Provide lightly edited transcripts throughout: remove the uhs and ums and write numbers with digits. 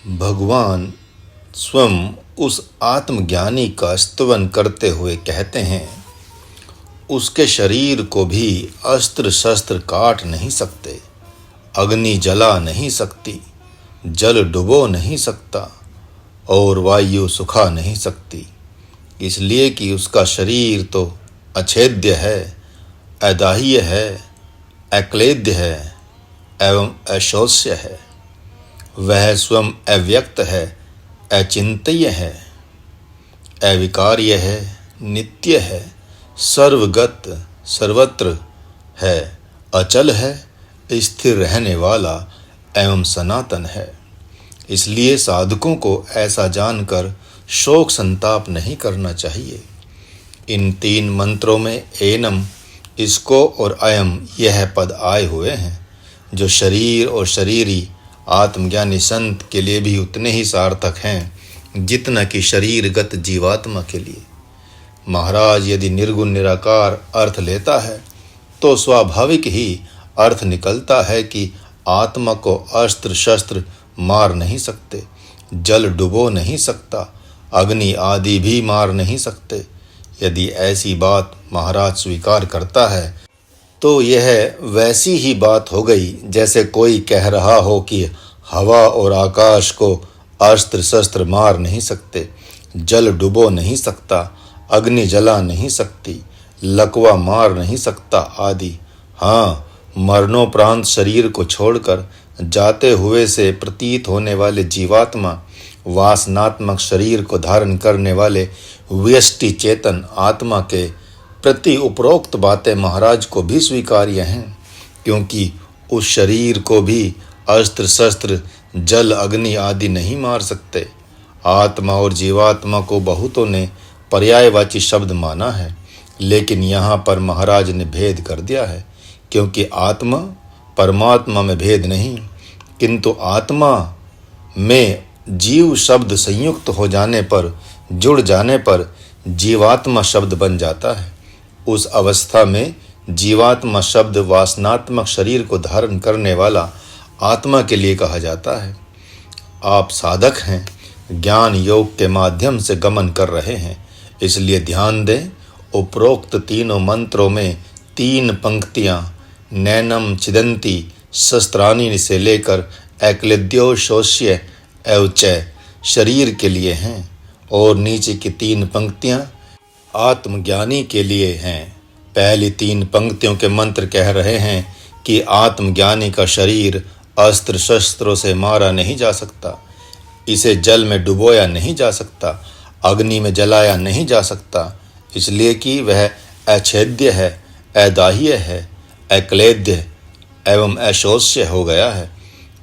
भगवान स्वयं उस आत्मज्ञानी का स्तवन करते हुए कहते हैं, उसके शरीर को भी अस्त्र शस्त्र काट नहीं सकते, अग्नि जला नहीं सकती, जल डुबो नहीं सकता और वायु सुखा नहीं सकती, इसलिए कि उसका शरीर तो अछेद्य है, अदाह्य है, अक्लेद्य है एवं अशोष्य है। वह स्वयं अव्यक्त है, अचिंत्य है, अविकार्य है, नित्य है, सर्वगत सर्वत्र है, अचल है, स्थिर रहने वाला एवं सनातन है। इसलिए साधकों को ऐसा जानकर शोक संताप नहीं करना चाहिए। इन 3 मंत्रों में एनम, इसको और अयम यह पद आए हुए हैं, जो शरीर और शरीरी आत्मज्ञानी संत के लिए भी उतने ही सार्थक हैं जितना कि शरीरगत जीवात्मा के लिए। महाराज यदि निर्गुण निराकार अर्थ लेता है तो स्वाभाविक ही अर्थ निकलता है कि आत्मा को अस्त्र शस्त्र मार नहीं सकते, जल डुबो नहीं सकता, अग्नि आदि भी मार नहीं सकते। यदि ऐसी बात महाराज स्वीकार करता है तो यह वैसी ही बात हो गई जैसे कोई कह रहा हो कि हवा और आकाश को अस्त्र शस्त्र मार नहीं सकते, जल डुबो नहीं सकता, अग्नि जला नहीं सकती, लकवा मार नहीं सकता आदि। हाँ, मरणोपरांत शरीर को छोड़कर जाते हुए से प्रतीत होने वाले जीवात्मा, वासनात्मक शरीर को धारण करने वाले व्यष्टि चेतन आत्मा के प्रति उपरोक्त बातें महाराज को भी स्वीकार्य हैं, क्योंकि उस शरीर को भी अस्त्र शस्त्र जल अग्नि आदि नहीं मार सकते। आत्मा और जीवात्मा को बहुतों ने पर्यायवाची शब्द माना है, लेकिन यहाँ पर महाराज ने भेद कर दिया है, क्योंकि आत्मा परमात्मा में भेद नहीं, किंतु आत्मा में जीव शब्द संयुक्त हो जाने पर, जुड़ जाने पर जीवात्मा शब्द बन जाता है। उस अवस्था में जीवात्मा शब्द वासनात्मक शरीर को धारण करने वाला आत्मा के लिए कहा जाता है। आप साधक हैं, ज्ञान योग के माध्यम से गमन कर रहे हैं, इसलिए ध्यान दें, उपरोक्त तीनों मंत्रों में 3 पंक्तियां नैनम छिदंती शस्त्राणी से लेकर अक्लेद्योशोष्य एवचय शरीर के लिए हैं और नीचे की 3 पंक्तियां आत्मज्ञानी के लिए हैं। पहली 3 पंक्तियों के मंत्र कह रहे हैं कि आत्मज्ञानी का शरीर अस्त्र शस्त्रों से मारा नहीं जा सकता, इसे जल में डुबोया नहीं जा सकता, अग्नि में जलाया नहीं जा सकता, इसलिए कि वह अछेद्य है, अदाह्य है, अक्लेद्य एवं अशोष्य हो गया है,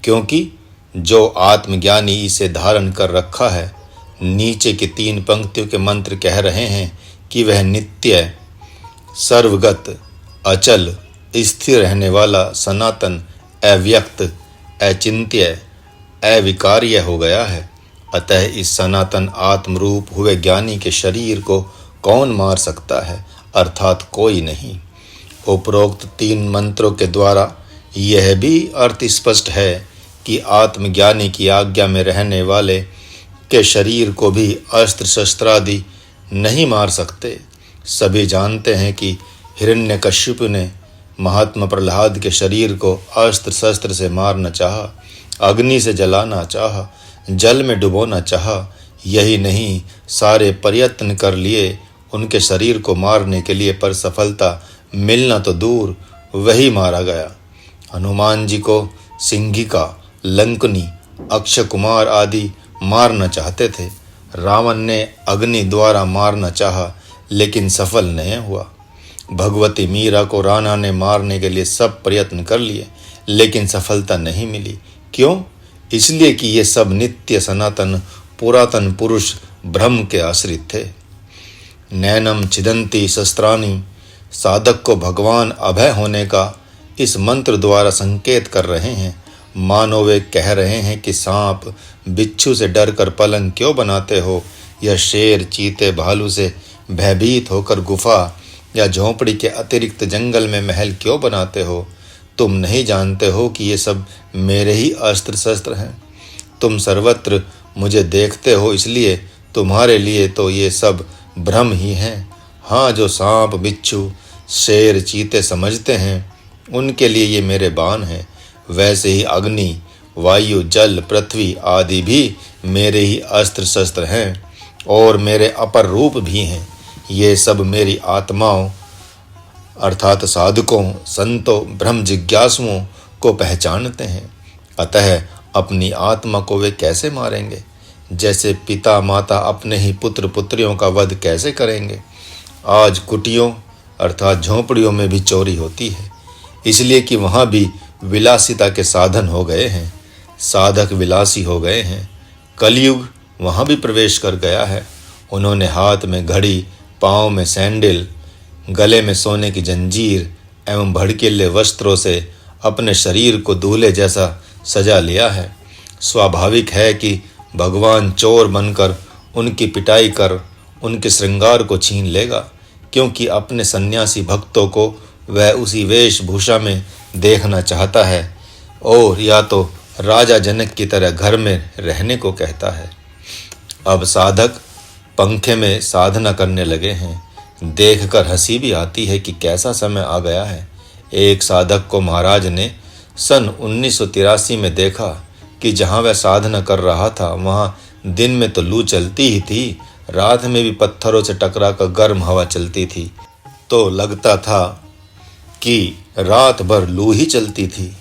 क्योंकि जो आत्मज्ञानी इसे धारण कर रखा है। नीचे की 3 पंक्तियों के मंत्र कह रहे हैं कि वह नित्य, सर्वगत, अचल, स्थिर रहने वाला, सनातन, अव्यक्त, अचिंत्य, अविकार्य हो गया है। अतः इस सनातन आत्मरूप हुए ज्ञानी के शरीर को कौन मार सकता है, अर्थात कोई नहीं। उपरोक्त 3 मंत्रों के द्वारा यह भी अर्थ स्पष्ट है कि आत्मज्ञानी की आज्ञा में रहने वाले के शरीर को भी अस्त्र शस्त्रादि नहीं मार सकते। सभी जानते हैं कि हिरण्यकश्यप ने महात्मा प्रहलाद के शरीर को अस्त्र शस्त्र से मारना चाहा, अग्नि से जलाना चाहा, जल में डुबोना चाहा। यही नहीं, सारे प्रयत्न कर लिए उनके शरीर को मारने के लिए, पर सफलता मिलना तो दूर, वही मारा गया। हनुमान जी को सिंघिका, लंकनी, अक्षय कुमार आदि मारना चाहते थे। रावण ने अग्नि द्वारा मारना चाहा, लेकिन सफल नहीं हुआ। भगवती मीरा को राणा ने मारने के लिए सब प्रयत्न कर लिए, लेकिन सफलता नहीं मिली। क्यों? इसलिए कि ये सब नित्य सनातन पुरातन पुरुष ब्रह्म के आश्रित थे। नैनम छिदंती शस्त्राणी साधक को भगवान अभय होने का इस मंत्र द्वारा संकेत कर रहे हैं। मानो वे कह रहे हैं कि सांप बिच्छू से डरकर पलंग क्यों बनाते हो, या शेर चीते भालू से भयभीत होकर गुफा या झोंपड़ी के अतिरिक्त जंगल में महल क्यों बनाते हो? तुम नहीं जानते हो कि ये सब मेरे ही अस्त्र शस्त्र हैं। तुम सर्वत्र मुझे देखते हो, इसलिए तुम्हारे लिए तो ये सब भ्रम ही हैं। हाँ, जो सांप, बिच्छू, शेर, चीते समझते हैं, उनके लिए ये मेरे बाण हैं। वैसे ही अग्नि, वायु, जल, पृथ्वी आदि भी मेरे ही अस्त्र शस्त्र हैं और मेरे अपर रूप भी हैं। ये सब मेरी आत्माओं अर्थात साधकों, संतों, ब्रह्म जिज्ञासुओं को पहचानते हैं। अतः अपनी आत्मा को वे कैसे मारेंगे? जैसे पिता माता अपने ही पुत्र पुत्रियों का वध कैसे करेंगे? आज कुटियों अर्थात झोंपड़ियों में भी चोरी होती है, इसलिए कि वहाँ भी विलासिता के साधन हो गए हैं, साधक विलासी हो गए हैं। कलयुग वहाँ भी प्रवेश कर गया है। उन्होंने हाथ में घड़ी, पाँव में सैंडल, गले में सोने की जंजीर एवं भड़कीले वस्त्रों से अपने शरीर को दूल्हे जैसा सजा लिया है। स्वाभाविक है कि भगवान चोर बनकर उनकी पिटाई कर उनके श्रृंगार को छीन लेगा, क्योंकि अपने सन्यासी भक्तों को वह उसी वेशभूषा में देखना चाहता है और या तो राजा जनक की तरह घर में रहने को कहता है। अब साधक पंखे में साधना करने लगे हैं। देखकर हंसी भी आती है कि कैसा समय आ गया है। एक साधक को महाराज ने सन 1983 में देखा कि जहाँ वह साधना कर रहा था वहाँ दिन में तो लू चलती ही थी, रात में भी पत्थरों से टकराकर गर्म हवा चलती थी, तो लगता था कि रात भर लू ही चलती थी।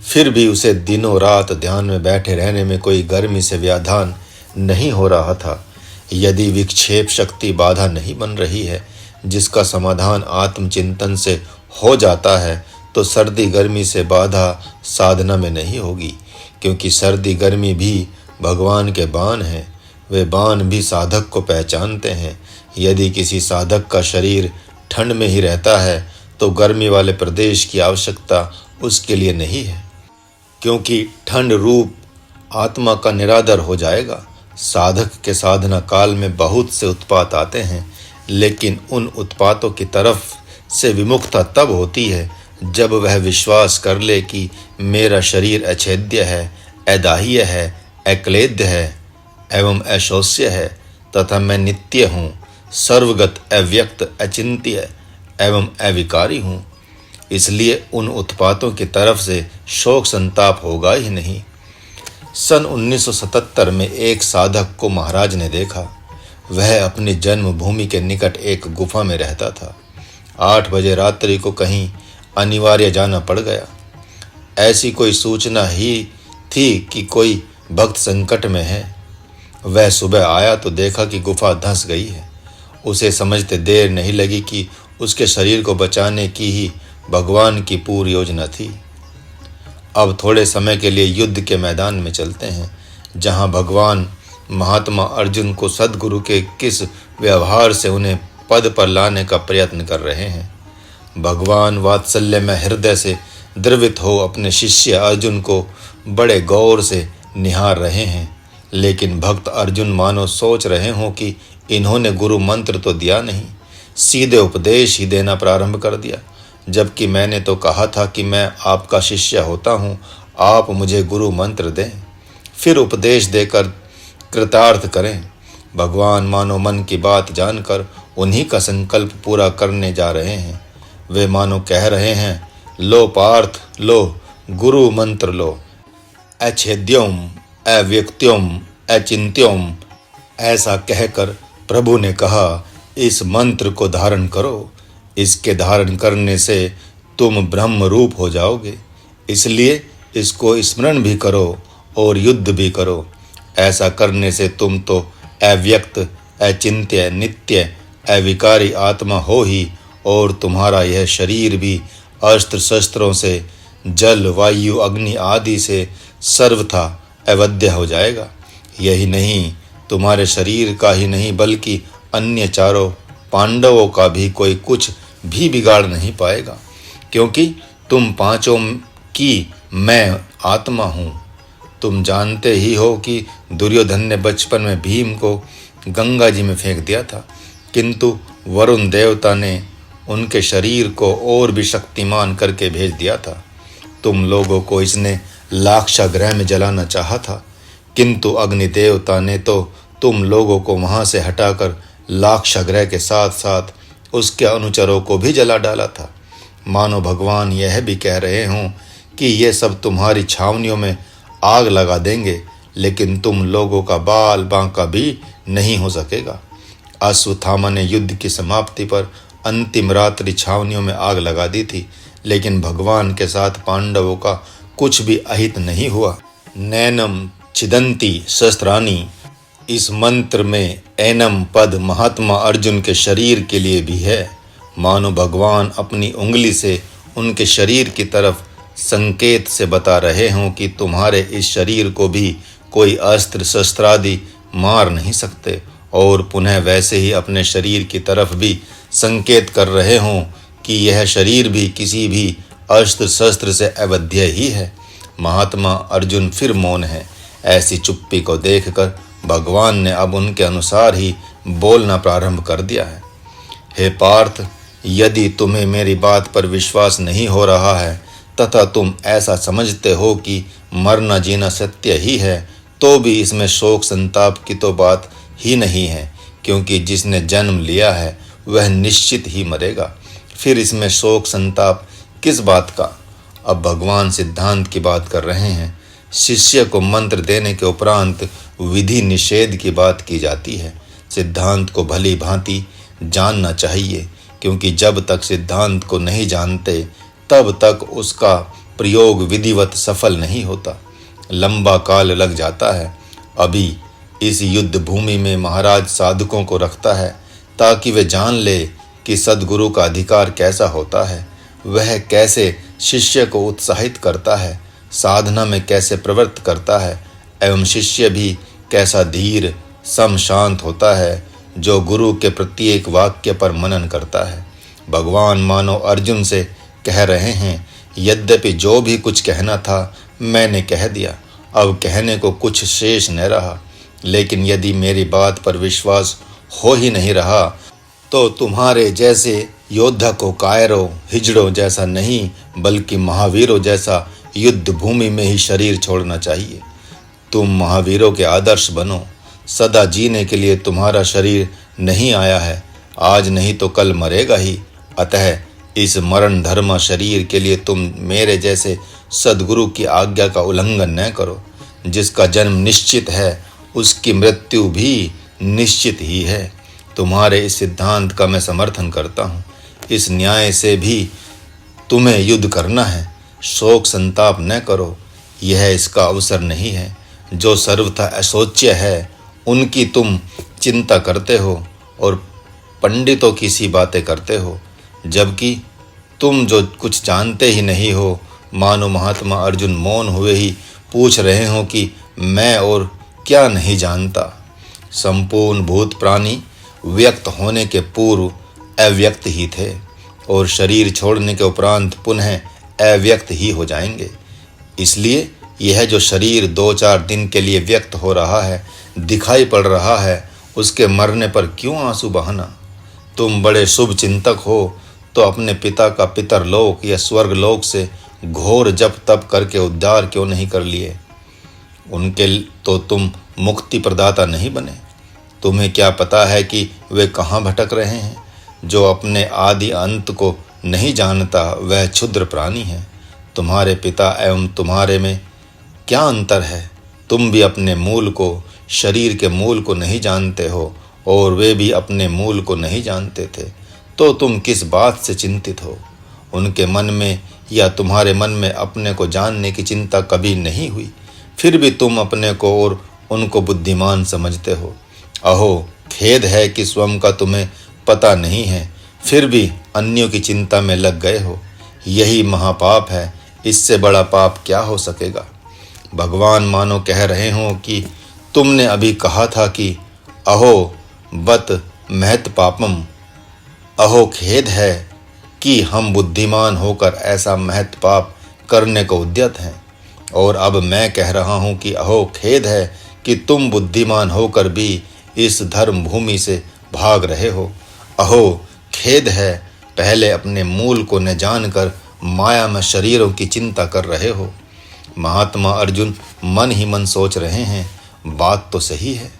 फिर भी उसे दिनों रात ध्यान में बैठे रहने में कोई गर्मी से व्याधान नहीं हो रहा था। यदि विक्षेप शक्ति बाधा नहीं बन रही है, जिसका समाधान आत्मचिंतन से हो जाता है, तो सर्दी गर्मी से बाधा साधना में नहीं होगी, क्योंकि सर्दी गर्मी भी भगवान के बाण हैं। वे बाण भी साधक को पहचानते हैं। यदि किसी साधक का शरीर ठंड में ही रहता है, तो गर्मी वाले प्रदेश की आवश्यकता उसके लिए नहीं है, क्योंकि ठंड रूप आत्मा का निरादर हो जाएगा। साधक के साधना काल में बहुत से उत्पात आते हैं, लेकिन उन उत्पातों की तरफ से विमुखता तब होती है जब वह विश्वास कर ले कि मेरा शरीर अछेद्य है, अदाह्य है, अक्लेद्य है एवं अशोष्य है तथा मैं नित्य हूँ, सर्वगत, अव्यक्त, अचिंत्य एवं अविकारी हूँ। इसलिए उन उत्पातों की तरफ से शोक संताप होगा ही नहीं। सन 1977 में एक साधक को महाराज ने देखा। वह अपनी जन्मभूमि के निकट एक गुफा में रहता था। 8 बजे रात्रि को कहीं अनिवार्य जाना पड़ गया। ऐसी कोई सूचना ही थी कि कोई भक्त संकट में है। वह सुबह आया तो देखा कि गुफा धंस गई है। उसे समझते देर नहीं लगी कि उसके शरीर को बचाने की ही भगवान की पूरी योजना थी। अब थोड़े समय के लिए युद्ध के मैदान में चलते हैं, जहां भगवान महात्मा अर्जुन को सद्गुरु के किस व्यवहार से उन्हें पद पर लाने का प्रयत्न कर रहे हैं। भगवान वात्सल्य में हृदय से द्रवित हो अपने शिष्य अर्जुन को बड़े गौर से निहार रहे हैं, लेकिन भक्त अर्जुन मानो सोच रहे हों कि इन्होंने गुरु मंत्र तो दिया नहीं, सीधे उपदेश ही देना प्रारंभ कर दिया, जबकि मैंने तो कहा था कि मैं आपका शिष्य होता हूँ, आप मुझे गुरु मंत्र दें, फिर उपदेश देकर कृतार्थ करें। भगवान मानो मन की बात जानकर उन्हीं का संकल्प पूरा करने जा रहे हैं। वे मानो कह रहे हैं, लो पार्थ, लो गुरु मंत्र लो, अछेद्योम, अव्यक्त्योम, अचिंत्योम। ऐसा कहकर प्रभु ने कहा, इस मंत्र को धारण करो। इसके धारण करने से तुम ब्रह्म रूप हो जाओगे, इसलिए इसको स्मरण भी करो और युद्ध भी करो। ऐसा करने से तुम तो अव्यक्त, अचिंत्य, नित्य, अविकारी आत्मा हो ही, और तुम्हारा यह शरीर भी अस्त्र शस्त्रों से, जल, वायु, अग्नि आदि से सर्वथा अवध्य हो जाएगा। यही नहीं, तुम्हारे शरीर का ही नहीं बल्कि अन्य चारों पांडवों का भी कोई कुछ भी बिगाड़ नहीं पाएगा, क्योंकि तुम पांचों की मैं आत्मा हूँ। तुम जानते ही हो कि दुर्योधन ने बचपन में भीम को गंगा जी में फेंक दिया था, किंतु वरुण देवता ने उनके शरीर को और भी शक्तिमान करके भेज दिया था। तुम लोगों को इसने लाक्षागृह में जलाना चाहा था, किंतु अग्नि देवता ने तो तुम लोगों को वहां से हटाकर लाक्षागृह के साथ साथ उसके अनुचरों को भी जला डाला था। मानो भगवान यह भी कह रहे हों कि ये सब तुम्हारी छावनियों में आग लगा देंगे, लेकिन तुम लोगों का बाल बांका भी नहीं हो सकेगा। अश्वत्थामा ने युद्ध की समाप्ति पर अंतिम रात्रि छावनियों में आग लगा दी थी, लेकिन भगवान के साथ पांडवों का कुछ भी अहित नहीं हुआ। नैनम छिदंती शस्त्राणी, इस मंत्र में एनम पद महात्मा अर्जुन के शरीर के लिए भी है। मानो भगवान अपनी उंगली से उनके शरीर की तरफ संकेत से बता रहे हों कि तुम्हारे इस शरीर को भी कोई अस्त्र शस्त्रादि मार नहीं सकते, और पुनः वैसे ही अपने शरीर की तरफ भी संकेत कर रहे हों कि यह शरीर भी किसी भी अस्त्र शस्त्र से अवध्य ही है। महात्मा अर्जुन फिर मौन है। ऐसी चुप्पी को देखकर भगवान ने अब उनके अनुसार ही बोलना प्रारंभ कर दिया है। हे पार्थ, यदि तुम्हें मेरी बात पर विश्वास नहीं हो रहा है तथा तुम ऐसा समझते हो कि मरना जीना सत्य ही है, तो भी इसमें शोक संताप की तो बात ही नहीं है, क्योंकि जिसने जन्म लिया है वह निश्चित ही मरेगा। फिर इसमें शोक संताप किस बात का? अब भगवान सिद्धांत की बात कर रहे हैं। शिष्य को मंत्र देने के उपरांत विधि निषेध की बात की जाती है। सिद्धांत को भली भांति जानना चाहिए, क्योंकि जब तक सिद्धांत को नहीं जानते तब तक उसका प्रयोग विधिवत सफल नहीं होता, लंबा काल लग जाता है। अभी इस युद्ध भूमि में महाराज साधकों को रखता है ताकि वे जान ले कि सद्गुरु का अधिकार कैसा होता है, वह कैसे शिष्य को उत्साहित करता है, साधना में कैसे प्रवृत्त करता है, एवं शिष्य भी कैसा धीर सम शांत होता है जो गुरु के प्रत्येक वाक्य पर मनन करता है। भगवान मानो अर्जुन से कह रहे हैं, यद्यपि जो भी कुछ कहना था मैंने कह दिया, अब कहने को कुछ शेष न रहा। लेकिन यदि मेरी बात पर विश्वास हो ही नहीं रहा तो तुम्हारे जैसे योद्धा को कायरों हिजड़ों जैसा नहीं बल्कि महावीरों जैसा युद्ध भूमि में ही शरीर छोड़ना चाहिए। तुम महावीरों के आदर्श बनो। सदा जीने के लिए तुम्हारा शरीर नहीं आया है, आज नहीं तो कल मरेगा ही। अतः इस मरण धर्म शरीर के लिए तुम मेरे जैसे सद्गुरु की आज्ञा का उल्लंघन न करो। जिसका जन्म निश्चित है उसकी मृत्यु भी निश्चित ही है। तुम्हारे इस सिद्धांत का मैं समर्थन करता हूँ। इस न्याय से भी तुम्हें युद्ध करना है। शोक संताप न करो, यह इसका अवसर नहीं है। जो सर्वथा अशोच्य है उनकी तुम चिंता करते हो और पंडितों की सी बातें करते हो, जबकि तुम जो कुछ जानते ही नहीं हो। मानो महात्मा अर्जुन मौन हुए ही पूछ रहे हो कि मैं और क्या नहीं जानता। संपूर्ण भूत प्राणी व्यक्त होने के पूर्व अव्यक्त ही थे और शरीर छोड़ने के उपरांत पुनः अव्यक्त ही हो जाएंगे। इसलिए यह जो शरीर 2-4 दिन के लिए व्यक्त हो रहा है, दिखाई पड़ रहा है, उसके मरने पर क्यों आंसू बहाना? तुम बड़े शुभ चिंतक हो तो अपने पिता का पितरलोक या स्वर्गलोक से घोर जप तप करके उद्धार क्यों नहीं कर लिए? उनके तो तुम मुक्ति प्रदाता नहीं बने। तुम्हें क्या पता है कि वे कहाँ भटक रहे हैं? जो अपने आदि अंत को नहीं जानता वह क्षुद्र प्राणी है। तुम्हारे पिता एवं तुम्हारे में क्या अंतर है? तुम भी अपने मूल को, शरीर के मूल को नहीं जानते हो और वे भी अपने मूल को नहीं जानते थे, तो तुम किस बात से चिंतित हो? उनके मन में या तुम्हारे मन में अपने को जानने की चिंता कभी नहीं हुई, फिर भी तुम अपने को और उनको बुद्धिमान समझते हो। अहो, खेद है कि स्वयं का तुम्हें पता नहीं है, फिर भी अन्यों की चिंता में लग गए हो। यही महापाप है, इससे बड़ा पाप क्या हो सकेगा? भगवान मानो कह रहे हो कि तुमने अभी कहा था कि अहो बत महत पापम, अहो खेद है कि हम बुद्धिमान होकर ऐसा महत पाप करने को उद्यत हैं। और अब मैं कह रहा हूँ कि अहो खेद है कि तुम बुद्धिमान होकर भी इस धर्म भूमि से भाग रहे हो। अहो खेद है, पहले अपने मूल को न जानकर माया में शरीरों की चिंता कर रहे हो। महात्मा अर्जुन मन ही मन सोच रहे हैं बात तो सही है,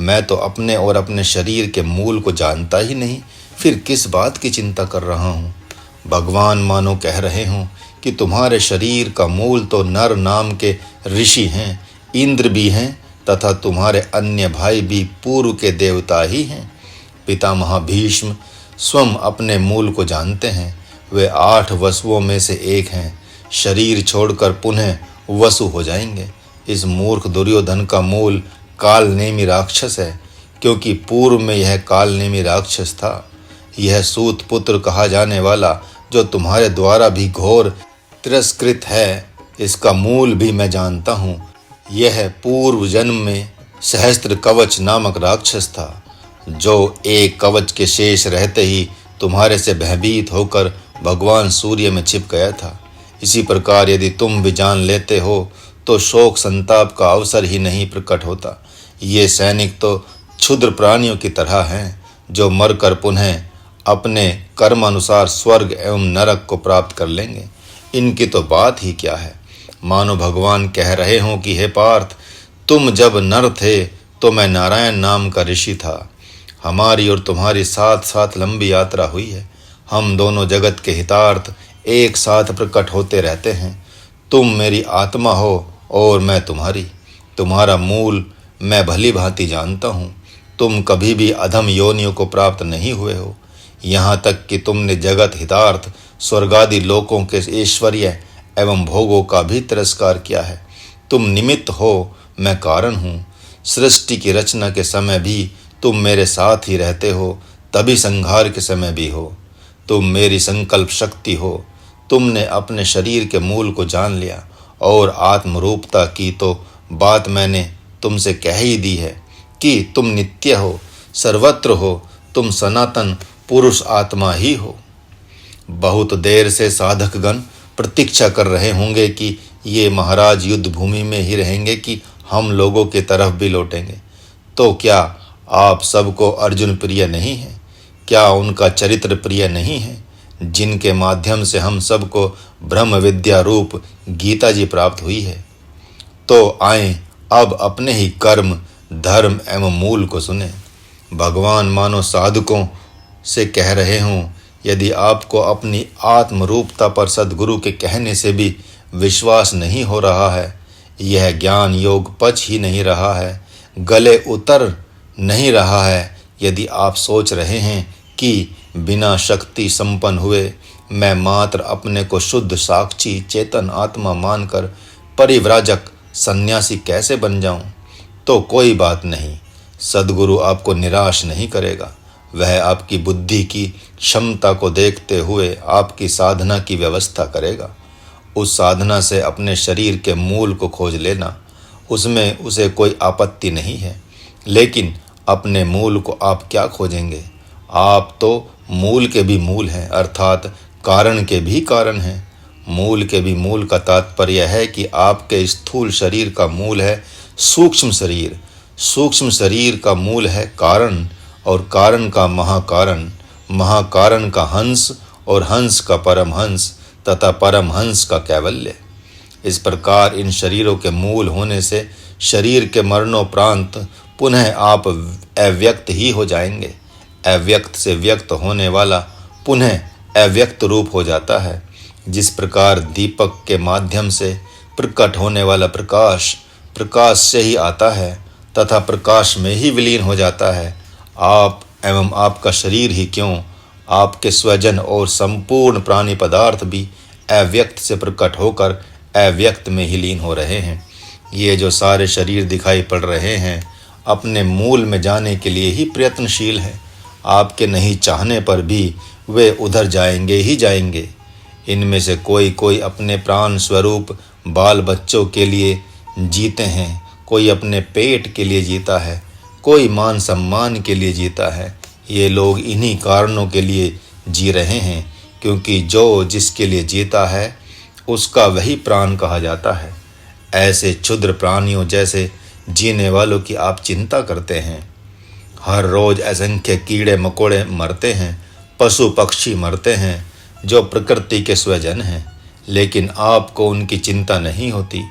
मैं तो अपने और अपने शरीर के मूल को जानता ही नहीं, फिर किस बात की चिंता कर रहा हूँ। भगवान मानो कह रहे हों कि तुम्हारे शरीर का मूल तो नर नाम के ऋषि हैं, इंद्र भी हैं तथा तुम्हारे अन्य भाई भी पूर्व के देवता ही हैं। पितामह भीष्म स्वयं अपने मूल को जानते हैं, वे 8 वसुओं में से एक हैं, शरीर छोड़कर पुनः वसु हो जाएंगे। इस मूर्ख दुर्योधन का मूल कालनेमी राक्षस है, क्योंकि पूर्व में यह कालनेमी राक्षस था। यह सूत पुत्र कहा जाने वाला, जो तुम्हारे द्वारा भी घोर तिरस्कृत है, इसका मूल भी मैं जानता हूँ। यह पूर्व जन्म में सहस्त्र कवच नामक राक्षस था, जो एक कवच के शेष रहते ही तुम्हारे से भयभीत होकर भगवान सूर्य में छिप गया था। इसी प्रकार यदि तुम भी जान लेते हो तो शोक संताप का अवसर ही नहीं प्रकट होता। ये सैनिक तो क्षुद्र प्राणियों की तरह हैं, जो मरकर पुनः अपने कर्म अनुसार स्वर्ग एवं नरक को प्राप्त कर लेंगे। इनकी तो बात ही क्या है। मानो भगवान कह रहे हों कि हे पार्थ, तुम जब नर थे तो मैं नारायण नाम का ऋषि था। हमारी और तुम्हारी साथ साथ लंबी यात्रा हुई है। हम दोनों जगत के हितार्थ एक साथ प्रकट होते रहते हैं। तुम मेरी आत्मा हो और मैं तुम्हारी। तुम्हारा मूल मैं भली भांति जानता हूँ। तुम कभी भी अधम योनियों को प्राप्त नहीं हुए हो, यहाँ तक कि तुमने जगत हितार्थ स्वर्गादि लोकों के ऐश्वर्य एवं भोगों का भी तिरस्कार किया है। तुम निमित्त हो, मैं कारण हूँ। सृष्टि की रचना के समय भी तुम मेरे साथ ही रहते हो, तभी संहार के समय भी हो। तुम मेरी संकल्प शक्ति हो। तुमने अपने शरीर के मूल को जान लिया और आत्मरूपता की तो बात मैंने तुमसे कह ही दी है कि तुम नित्य हो, सर्वत्र हो, तुम सनातन पुरुष आत्मा ही हो। बहुत देर से साधकगण प्रतीक्षा कर रहे होंगे कि ये महाराज युद्ध भूमि में ही रहेंगे कि हम लोगों की तरफ भी लौटेंगे। तो क्या आप सबको अर्जुन प्रिय नहीं है? क्या उनका चरित्र प्रिय नहीं है, जिनके माध्यम से हम सबको ब्रह्म विद्या रूप गीता जी प्राप्त हुई है? तो आए अब अपने ही कर्म, धर्म एवं मूल को सुने। भगवान मानो साधकों से कह रहे हों, यदि आपको अपनी आत्मरूपता पर सद्गुरु के कहने से भी विश्वास नहीं हो रहा है, यह ज्ञान योग पच ही नहीं रहा है, गले उतर नहीं रहा है, यदि आप सोच रहे हैं कि बिना शक्ति संपन्न हुए मैं मात्र अपने को शुद्ध साक्षी चेतन आत्मा मानकर परिव्राजक सन्यासी कैसे बन जाऊं, तो कोई बात नहीं, सद्गुरु आपको निराश नहीं करेगा। वह आपकी बुद्धि की क्षमता को देखते हुए आपकी साधना की व्यवस्था करेगा। उस साधना से अपने शरीर के मूल को खोज लेना, उसमें उसे कोई आपत्ति नहीं है। लेकिन अपने मूल को आप क्या खोजेंगे? आप तो मूल के भी मूल हैं, अर्थात कारण के भी कारण हैं। मूल के भी मूल का तात्पर्य है कि आपके स्थूल शरीर का मूल है सूक्ष्म शरीर, सूक्ष्म शरीर का मूल है कारण, और कारण का महाकारण, महाकारण का हंस, और हंस का परमहंस तथा परमहंस का कैवल्य। इस प्रकार इन शरीरों के मूल होने से शरीर के मरणोपरांत पुनः आप अव्यक्त ही हो जाएंगे। अव्यक्त से व्यक्त होने वाला पुनः अव्यक्त रूप हो जाता है। जिस प्रकार दीपक के माध्यम से प्रकट होने वाला प्रकाश प्रकाश से ही आता है तथा प्रकाश में ही विलीन हो जाता है, आप एवं आपका शरीर ही क्यों, आपके स्वजन और संपूर्ण प्राणी पदार्थ भी अव्यक्त से प्रकट होकर अव्यक्त में ही लीन हो रहे हैं। ये जो सारे शरीर दिखाई पड़ रहे हैं, अपने मूल में जाने के लिए ही प्रयत्नशील हैं। आपके नहीं चाहने पर भी वे उधर जाएंगे ही जाएंगे। इनमें से कोई कोई अपने प्राण स्वरूप बाल बच्चों के लिए जीते हैं, कोई अपने पेट के लिए जीता है, कोई मान सम्मान के लिए जीता है। ये लोग इन्हीं कारणों के लिए जी रहे हैं, क्योंकि जो जिसके लिए जीता है उसका वही प्राण कहा जाता है। ऐसे क्षुद्र प्राणियों जैसे जीने वालों की आप चिंता करते हैं। हर रोज असंख्य कीड़े मकोड़े मरते हैं, पशु पक्षी मरते हैं, जो प्रकृति के स्वजन हैं, लेकिन आपको उनकी चिंता नहीं होती,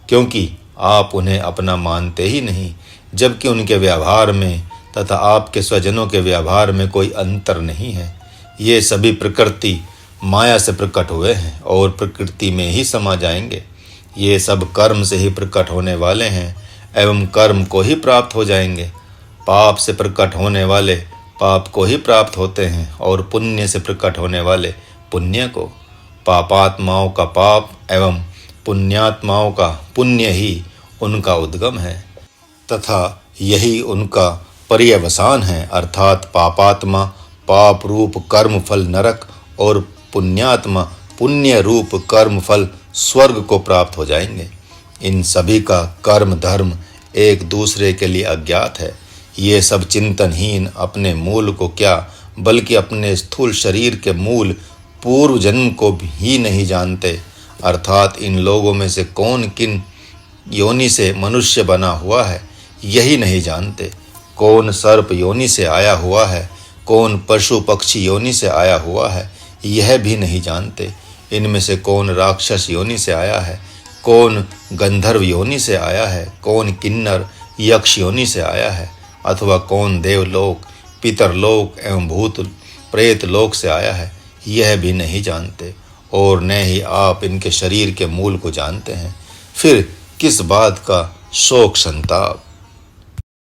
क्योंकि आप उन्हें अपना मानते ही नहीं, जबकि उनके व्यवहार में तथा आपके स्वजनों के व्यवहार में कोई अंतर नहीं है। ये सभी प्रकृति माया से प्रकट हुए हैं और प्रकृति में ही समा जाएंगे। ये सब कर्म से ही प्रकट होने वाले हैं एवं कर्म को ही प्राप्त हो जाएंगे। पाप से प्रकट होने वाले पाप को ही प्राप्त होते हैं और पुण्य से प्रकट होने वाले पुण्य को। पापात्माओं का पाप एवं पुण्यात्माओं का पुण्य ही उनका उद्गम है तथा यही उनका पर्यवसान है, अर्थात पापात्मा पाप रूप कर्म फल नरक और पुण्यात्मा पुण्य रूप कर्म फल स्वर्ग को प्राप्त हो जाएंगे। इन सभी का कर्म धर्म एक दूसरे के लिए अज्ञात है। ये सब चिंतनहीन अपने मूल को क्या बल्कि अपने स्थूल शरीर के मूल पूर्व जन्म को भी नहीं जानते, अर्थात इन लोगों में से कौन किन योनि से मनुष्य बना हुआ है यही नहीं जानते, कौन सर्प योनि से आया हुआ है, कौन पशु पक्षी योनि से आया हुआ है यह भी नहीं जानते। इनमें से कौन राक्षस योनि से आया है, कौन गंधर्व योनि से आया है, कौन किन्नर यक्ष योनि से आया है, अथवा कौन देवलोक पितरलोक एवं भूत प्रेत लोक से आया है यह भी नहीं जानते, और न ही आप इनके शरीर के मूल को जानते हैं। फिर किस बात का शोक संताप।